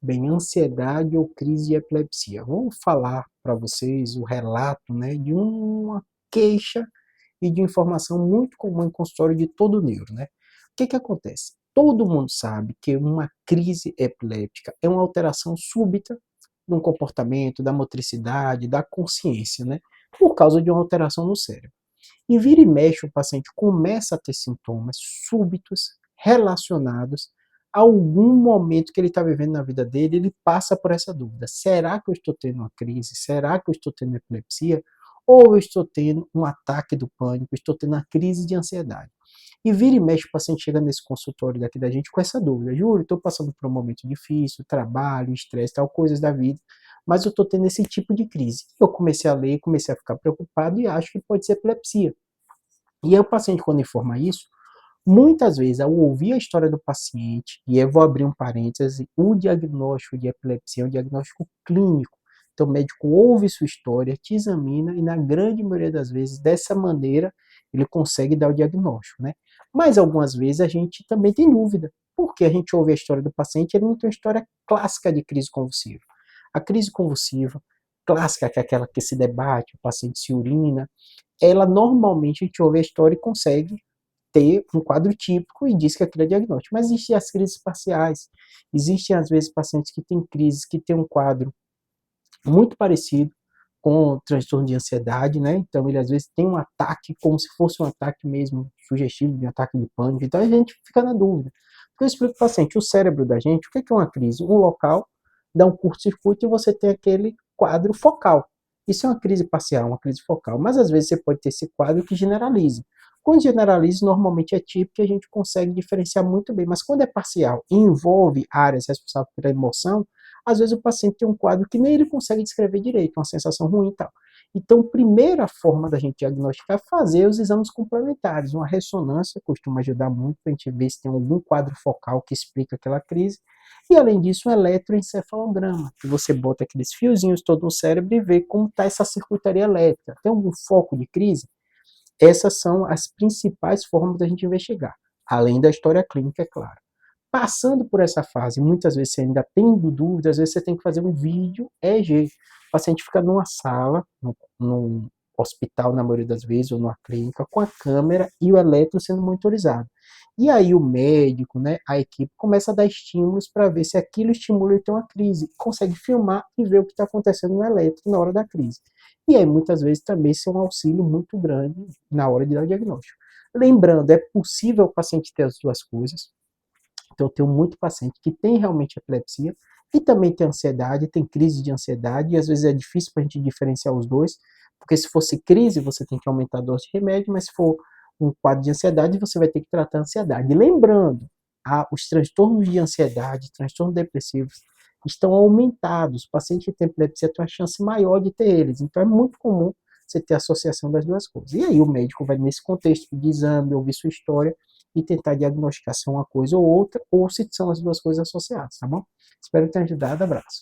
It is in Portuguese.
Bem, ansiedade ou crise de epilepsia. Vou falar para vocês o relato, né, de uma queixa e de informação muito comum em consultório de todo neuro, né? O que que acontece? Todo mundo sabe que uma crise epiléptica é uma alteração súbita no comportamento, da motricidade, da consciência, né? Por causa de uma alteração no cérebro. E vira e mexe, o paciente começa a ter sintomas súbitos relacionados a algum momento que ele está vivendo na vida dele, ele passa por essa dúvida. Será que eu estou tendo uma crise? Será que eu estou tendo epilepsia? Ou eu estou tendo um ataque do pânico? Estou tendo uma crise de ansiedade? E vira e mexe, o paciente chega nesse consultório daqui da gente com essa dúvida. Júlio, estou passando por um momento difícil, trabalho, estresse, tal, coisas da vida, mas eu estou tendo esse tipo de crise. Eu comecei a ler, comecei a ficar preocupado e acho que pode ser epilepsia. E aí o paciente, quando informa isso, muitas vezes, ao ouvir a história do paciente, e eu vou abrir um parêntese, o diagnóstico de epilepsia é um diagnóstico clínico. Então, o médico ouve sua história, te examina e, na grande maioria das vezes, dessa maneira, ele consegue dar o diagnóstico, né? Mas, algumas vezes, a gente também tem dúvida, porque a gente ouve a história do paciente, ele não tem uma história clássica de crise convulsiva. A crise convulsiva clássica, que é aquela que se debate, o paciente se urina, ela normalmente a gente ouve a história e consegue ter um quadro típico e diz que aquilo é diagnóstico. Mas existem as crises parciais. Existem, às vezes, pacientes que têm crises, que têm um quadro muito parecido com o transtorno de ansiedade, né? Então, ele às vezes tem um ataque, como se fosse um ataque mesmo sugestivo, de um ataque de pânico. Então, a gente fica na dúvida. Porque eu explico para o paciente, o cérebro da gente, o que é uma crise? Um local dá um curto-circuito e você tem aquele quadro focal. Isso é uma crise parcial, uma crise focal. Mas, às vezes, você pode ter esse quadro que generaliza. Quando generaliza, normalmente é típico e a gente consegue diferenciar muito bem. Mas quando é parcial e envolve áreas responsáveis pela emoção, às vezes o paciente tem um quadro que nem ele consegue descrever direito, uma sensação ruim e tal. Então, a primeira forma da gente diagnosticar é fazer os exames complementares. Uma ressonância costuma ajudar muito para a gente ver se tem algum quadro focal que explica aquela crise. E, além disso, um eletroencefalograma, que você bota aqueles fiozinhos todo no cérebro e vê como está essa circuitaria elétrica. Tem algum foco de crise? Essas são as principais formas da gente investigar, além da história clínica, é claro. Passando por essa fase, muitas vezes você ainda tendo dúvidas, às vezes você tem que fazer um vídeo EEG. O paciente fica numa sala, num hospital, na maioria das vezes, ou numa clínica, com a câmera e o eletro sendo monitorizado. E aí o médico, né, a equipe, começa a dar estímulos para ver se aquilo estimula ele ter uma crise. Consegue filmar e ver o que está acontecendo no eletro na hora da crise. E aí, muitas vezes, também isso é um auxílio muito grande na hora de dar o diagnóstico. Lembrando, é possível o paciente ter as duas coisas. Então, eu tenho muito paciente que tem realmente epilepsia e também tem ansiedade, tem crise de ansiedade, e às vezes é difícil para a gente diferenciar os dois, porque se fosse crise, você tem que aumentar a dose de remédio, mas se for um quadro de ansiedade, você vai ter que tratar a ansiedade. E lembrando, os transtornos de ansiedade, transtornos depressivos, estão aumentados. O paciente que tem epilepsia tem uma chance maior de ter eles. Então, é muito comum você ter associação das duas coisas. E aí, o médico vai, nesse contexto de exame, ouvir sua história, e tentar diagnosticar se é uma coisa ou outra, ou se são as duas coisas associadas, tá bom? Espero ter ajudado, abraço.